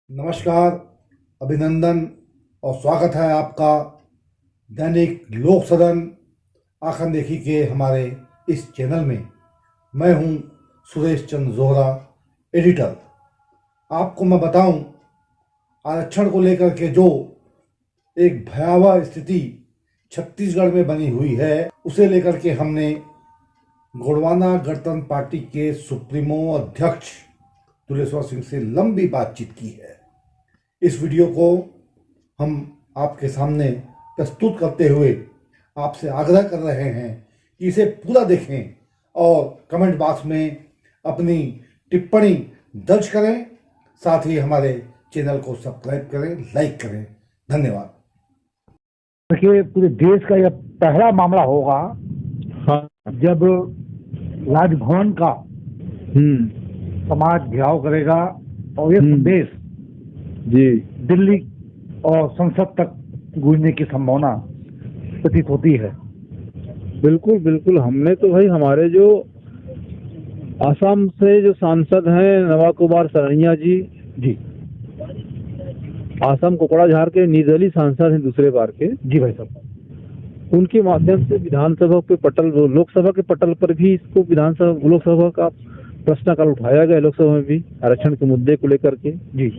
नमस्कार, अभिनंदन और स्वागत है आपका दैनिक लोक सदन आखन देखी के हमारे इस चैनल में। मैं हूं सुरेश चंद्र जोहरा, एडिटर। आपको मैं बताऊं, आरक्षण को लेकर के जो एक भयावह स्थिति छत्तीसगढ़ में बनी हुई है, उसे लेकर के हमने गोंडवाना गणतंत्र पार्टी के सुप्रीमो अध्यक्ष दुलेश्वर सिंह से लंबी बातचीत की है। इस वीडियो को हम आपके सामने प्रस्तुत करते हुए आपसे आग्रह कर रहे हैं कि इसे पूरा देखें और कमेंट बॉक्स में अपनी टिप्पणी दर्ज करें। साथ ही हमारे चैनल को सब्सक्राइब करें, लाइक करें। धन्यवाद। देखिए, पूरे देश का यह पहला मामला होगा जब राजभवन का समाज घेराव करेगा और ये संदेश दिल्ली और संसद तक गूंजने की संभावना प्रतीत होती है। बिल्कुल बिल्कुल। हमने तो भाई हमारे जो आसाम से जो सांसद हैं नवा कुमार सरैया जी आसाम कोकराझार के निर्दलीय सांसद हैं दूसरे बार के। जी भाई साहब, उनके माध्यम से विधानसभा के पटल, लोकसभा के पटल पर भी इसको लोकसभा का प्रश्नकाल उठाया गया। लोकसभा में भी आरक्षण के मुद्दे को लेकर के जी,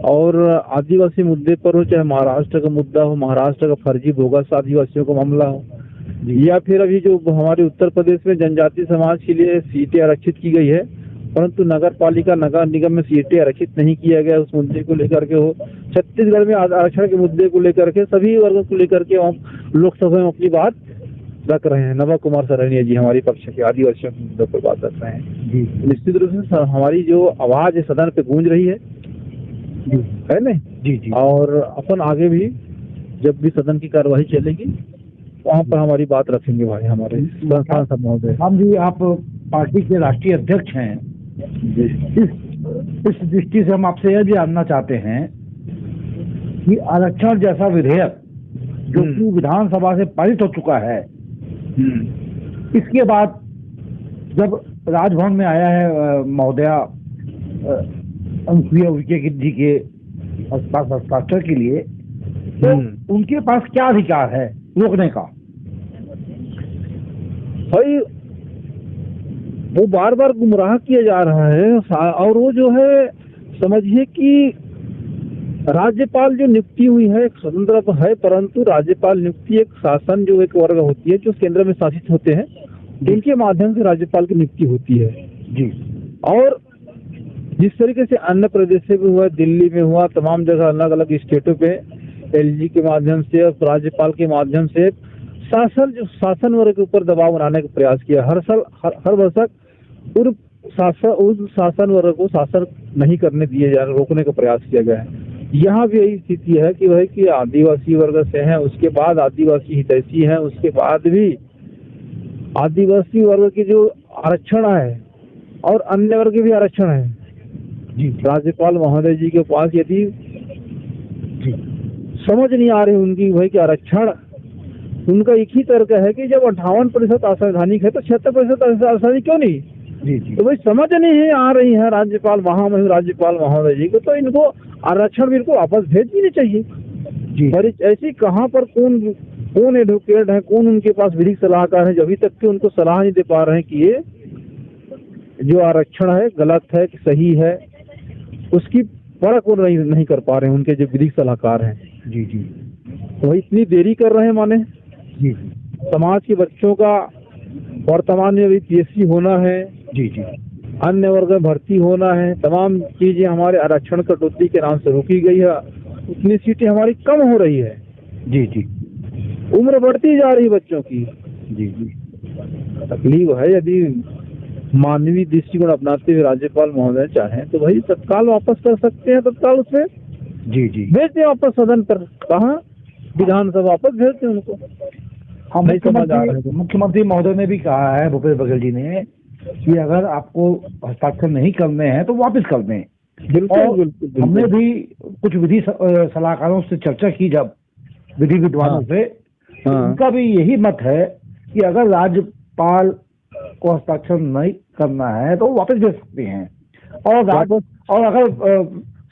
और आदिवासी मुद्दे पर हो, चाहे महाराष्ट्र का मुद्दा हो, महाराष्ट्र का फर्जी बोगस आदिवासियों का मामला हो, या फिर अभी जो हमारे उत्तर प्रदेश में जनजातीय समाज के लिए सीटें आरक्षित की गई है परंतु नगर पालिका नगर निगम में सीटें आरक्षित नहीं किया गया, उस मुद्दे को लेकर के हो, छत्तीसगढ़ में आरक्षण के मुद्दे को लेकर के सभी वर्गों को लेकर के हम लोकसभा में अपनी बात रख रहे हैं। नवा कुमार सरैया जी हमारी पक्ष के आदिवासियों के मुद्दों पर बात रख रहे हैं जी। निश्चित रूप से हमारी जो आवाज है सदन पे गूंज रही है ना जी। और अपन आगे भी जब भी सदन की कार्यवाही चलेगी वहाँ पर हमारी बात रखेंगे भाई हमारे सांसद महोदय। हम भी, आप पार्टी के राष्ट्रीय अध्यक्ष हैं, इस दृष्टि से हम आपसे यह जानना चाहते हैं कि आरक्षण जैसा विधेयक जो कि विधानसभा से पारित हो चुका है, इसके बाद जब राजभवन में आया है महोदया अनुसुईया उइके जी के हस्ताक्षर के लिए, तो उनके पास क्या अधिकार है रोकने का? भाई वो बार बार गुमराह किया जा रहा है और वो जो है समझिए कि राज्यपाल जो नियुक्ति हुई है एक स्वतंत्र है, परंतु राज्यपाल नियुक्ति एक शासन जो एक वर्ग होती है जो केंद्र में शासित होते हैं उनके माध्यम से राज्यपाल की नियुक्ति होती है जी। और जिस तरीके से अन्य प्रदेशों में हुआ, दिल्ली में हुआ, तमाम जगह अलग अलग स्टेटों पे एलजी के माध्यम से और राज्यपाल के माध्यम से शासन वर्ग के ऊपर दबाव बनाने का प्रयास किया। हर वर्ष उस शासन वर्ग को शासन नहीं करने दिए जा, रोकने का प्रयास किया गया है। यहाँ भी यही स्थिति है कि भाई कि आदिवासी वर्ग से हैं, उसके बाद आदिवासी हितैषी हैं, उसके बाद भी आदिवासी वर्ग की जो आरक्षण है और अन्य वर्ग के भी आरक्षण है जी। राज्यपाल महोदय जी के पास यदि समझ नहीं आ रही उनकी भाई कि आरक्षण, उनका एक ही तर्क है कि जब 58% असंवैधानिक है तो 76% असंवैधानिक क्यों नहीं जी। तो भाई समझ नहीं आ रही है राज्यपाल महोदय जी को, तो इनको आरक्षण बिल को वापस भेज देनी चाहिए जी। और ऐसी कहाँ पर कौन एडवोकेट है, कौन उनके पास विधिक सलाहकार है जो अभी तक के उनको सलाह नहीं दे पा रहे हैं कि ये जो आरक्षण है गलत है कि सही है, उसकी परख वो नहीं कर पा रहे हैं उनके जो विधिक सलाहकार हैं जी। तो भाई इतनी देरी कर रहे हैं माने जी। समाज के बच्चों का वर्तमान में अभी पीएससी होना है जी, अन्य वर्ग में भर्ती होना है, तमाम चीजें हमारे आरक्षण कटौती के नाम से रोकी गई है, उतनी सीटें हमारी कम हो रही है जी। उम्र बढ़ती जा रही बच्चों की जी। तकलीफ है। यदि मानवीय दृष्टिकोण अपनाते हुए राज्यपाल महोदय चाहें तो भाई तत्काल वापस कर सकते हैं, तत्काल उसमें जी भेज दें वापस सदन पर। कहाँ विधानसभा वापस भेज दें उनको। हम मुख्यमंत्री महोदय ने भी कहा है, भूपेश बघेल जी ने, कि अगर आपको हस्ताक्षर नहीं करने हैं तो वापस कर दें। बिल्कुल। हमने भी कुछ विधि सलाहकारों से चर्चा की, जब विधि विद्वानों से, उनका भी यही मत है कि अगर राज्यपाल को हस्ताक्षर नहीं करना है तो वापस भेज सकते हैं। और अगर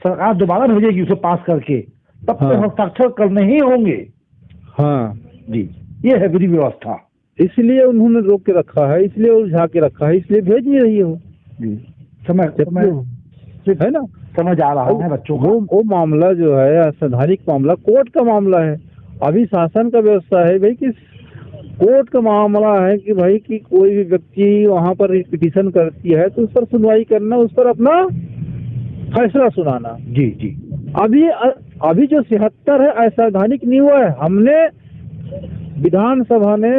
सरकार दोबारा भेजेगी उसे पास करके, तब हाँ। तक हस्ताक्षर करने ही होंगे। हाँ जी, ये है विधि व्यवस्था। इसलिए उन्होंने रोक के रखा है, इसलिए उलझा के रखा है, इसलिए भेज नहीं रही हो। जी, समय है ना, समझ आ रहा है बच्चों को। वो मामला जो है संवैधानिक मामला कोर्ट का मामला है। अभी शासन का व्यवस्था है भाई कि कोर्ट का मामला है कि भाई कि कोई भी व्यक्ति वहां पर पिटीशन करती है तो उस पर सुनवाई करना, उस पर अपना फैसला सुनाना। जी जी। अभी जो 76 है असंवैधानिक नहीं हुआ है। हमने विधानसभा ने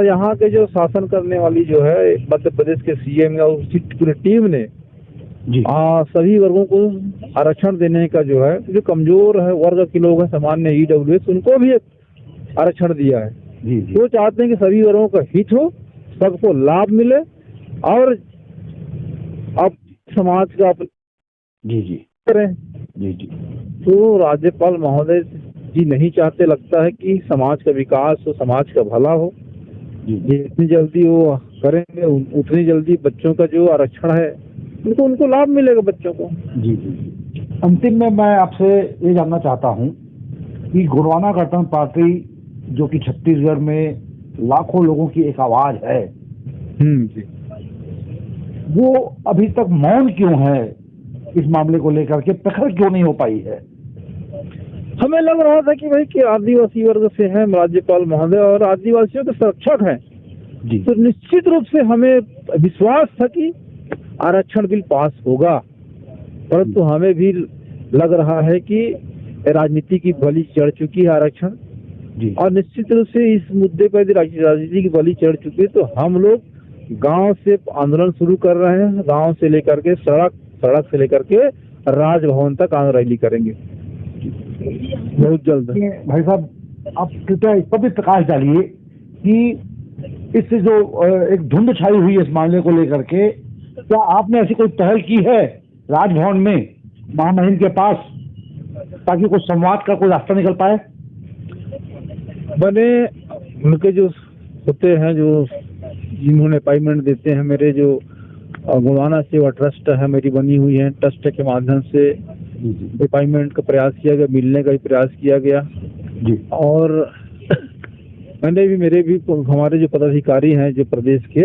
यहाँ के जो शासन करने वाली जो है मध्य प्रदेश के सीएम या उसकी पूरी टीम ने जी सभी वर्गों को आरक्षण देने का जो है, जो कमजोर है वर्ग के लोग हैं, सामान्य ईडब्ल्यूएस, उनको भी आरक्षण दिया है। जी जी। वो चाहते हैं कि सभी वर्गों का हित हो, सबको लाभ मिले और अब समाज का जी जी करें। जी जी। तो राज्यपाल महोदय जी नहीं चाहते, लगता है कि समाज का विकास हो, समाज का भला हो। जितनी जल्दी वो करेंगे उतनी जल्दी बच्चों का जो आरक्षण है उनको लाभ मिलेगा बच्चों को। जी जी। अंतिम में मैं आपसे ये जानना चाहता हूँ कि गोंडवाना गणतंत्र पार्टी जो कि छत्तीसगढ़ में लाखों लोगों की एक आवाज है, जी, वो अभी तक मौन क्यों है? इस मामले को लेकर के प्रखर क्यों नहीं हो पाई है? हमें लग रहा था कि भाई कि आदिवासी वर्ग से हैं राज्यपाल महोदय और आदिवासियों के संरक्षक हैं जी। तो निश्चित रूप से हमें विश्वास था कि आरक्षण बिल पास होगा, परंतु हमें भी लग रहा है कि राजनीति की बलि चढ़ चुकी है आरक्षण जी। और निश्चित रूप से इस मुद्दे पर राजनीति की बलि चढ़ चुकी है। तो हम लोग गांव से आंदोलन शुरू कर रहे हैं, गांव से लेकर के सड़क से लेकर के राजभवन तक आंदोलन रैली करेंगे बहुत जल्द। भाई साहब, आप कृपया इस पर भी प्रकाश डालिए कि इससे जो एक धुंध छाई हुई है इस मामले को लेकर के, क्या आपने ऐसी कोई पहल की है राजभवन में महामहिम के पास, ताकि कुछ संवाद का कोई रास्ता निकल पाए? बने उनके जो होते हैं, जो जिन्होंने अपाइंटमेंट देते हैं, मेरे जो गोंडवाना सेवा ट्रस्ट है मेरी बनी हुई है, ट्रस्ट के माध्यम से अपाइंटमेंट का प्रयास किया गया, मिलने का भी प्रयास किया गया जी। और मेरे भी हमारे जो पदाधिकारी हैं जो प्रदेश के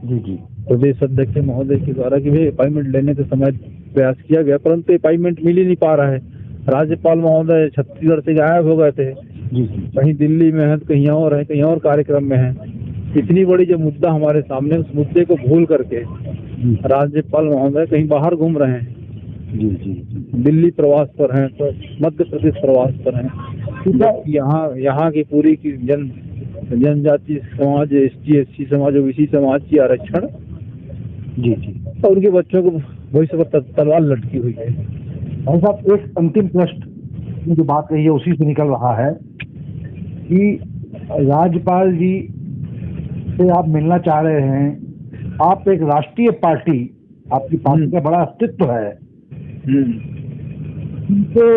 जी जी प्रदेश अध्यक्ष महोदय के द्वारा कि भाई अपाइंटमेंट लेने के समय प्रयास किया गया, परंतु अपाइंटमेंट मिल ही नहीं पा रहा है। राज्यपाल महोदय छत्तीसगढ़ से गायब हो गए थे, कहीं दिल्ली में है, कहीं और है, कहीं और कार्यक्रम में है। इतनी बड़ी जो मुद्दा हमारे सामने, उस मुद्दे को भूल करके राज्यपाल महोदय कहीं बाहर घूम रहे हैं। जी जी। दिल्ली प्रवास पर हैं, तो मध्य प्रदेश प्रवास पर हैं। यहाँ की पूरी की जनजाति समाज, ST SC समाज, OBC समाज की आरक्षण जी जी और उनके बच्चों को भविष्य पर तलवार लटकी हुई है। भाई साहब, एक अंतिम प्रश्न जो बात कही है उसी से निकल रहा है कि राज्यपाल जी से आप मिलना चाह रहे हैं। आप एक राष्ट्रीय पार्टी, आपकी पार्टी का बड़ा अस्तित्व है, उनके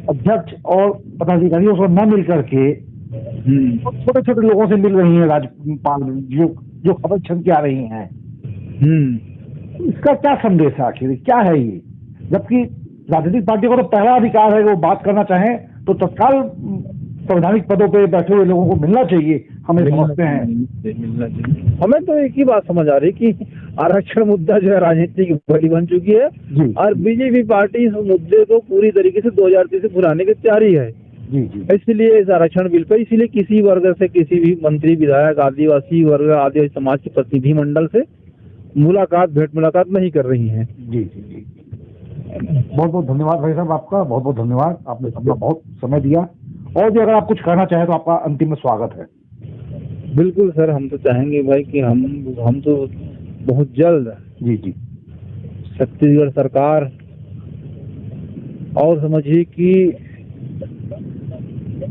अध्यक्ष और पदाधिकारियों से न मिल करके छोटे छोटे लोगों से मिल रही हैं राज्यपाल, जो खबर छन के आ रही हैं। इसका क्या संदेश है? आखिर क्या है ये? जबकि राजनीतिक पार्टी को तो पहला अधिकार है, वो बात करना चाहें तो तत्काल संवैधानिक पदों पे बैठे हुए लोगों को मिलना चाहिए। हमें समझते हैं, मिलना चाहिए। हमें तो एक ही बात समझ आ रही कि आरक्षण मुद्दा जो है राजनीति की बलि बन चुकी है और बीजेपी पार्टी इस मुद्दे को पूरी तरीके से 2003 से भुलाने की तैयारी है। जी जी। इसलिए इस आरक्षण बिल पर इसीलिए किसी वर्ग से, किसी भी मंत्री, विधायक, आदिवासी वर्ग, आदिवासी समाज के प्रतिनिधि मंडल से भेंट मुलाकात नहीं कर रही हैं। जी जी जी। बहुत बहुत धन्यवाद भाई साहब, आपका बहुत बहुत धन्यवाद। आपने अपना बहुत समय दिया, और भी अगर आप कुछ कहना चाहें तो आपका अंतिम में स्वागत है। बिल्कुल सर, हम तो चाहेंगे भाई कि हम तो बहुत जल्द जी जी छत्तीसगढ़ सरकार और समझिए कि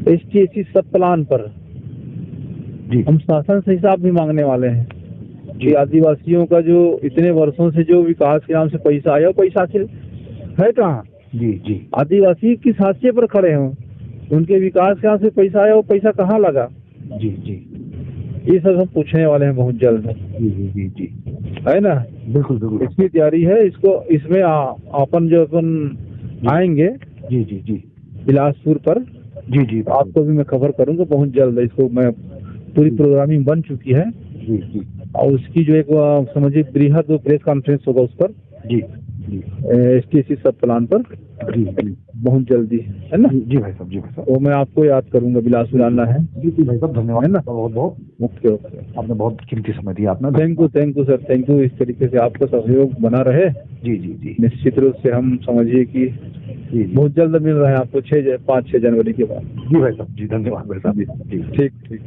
ST SC सब प्लान पर जी हम शासन से हिसाब भी मांगने वाले हैं कि आदिवासियों का जो इतने वर्षों से जो विकास के नाम से पैसा आया, वो पैसा आखिर है कहाँ? जी जी। आदिवासी किस हाशिए पर खड़े हों, उनके विकास के नाम से पैसा आया, वो पैसा कहाँ लगा? जी जी। ये सब हम पूछने वाले हैं बहुत जल्द। जी जी जी जी, है ना? बिल्कुल बिल्कुल। इसकी तैयारी है। इसमें अपन आएंगे जी जी जी बिलासपुर पर, जी जी तो आपको भी मैं खबर करूंगा बहुत जल्द। इसको मैं पूरी प्रोग्रामिंग बन चुकी है, जी जी और उसकी जो एक समझिए बृहद प्रेस कॉन्फ्रेंस होगा उस पर, जी जी STC सब प्लान पर, जी जी बहुत जल्दी, है ना। जी भाई साहब, जी भाई साहब, तो मैं आपको याद करूंगा, बिलासपुर आना है। जी जी भाई साहब, धन्यवाद है ना? बहुत बहुत, ओके ओके, आपने बहुत कीमती समय दिया आपने। Thank you sir, thank you. इस तरीके से आपका सहयोग बना रहे, जी जी जी निश्चित रूप से हम समझिए कि जी जी बहुत जल्द मिल रहा है आपको 5-6 जनवरी के बाद। जी भाई साहब, जी धन्यवाद भाई साहब, जी ठीक ठीक।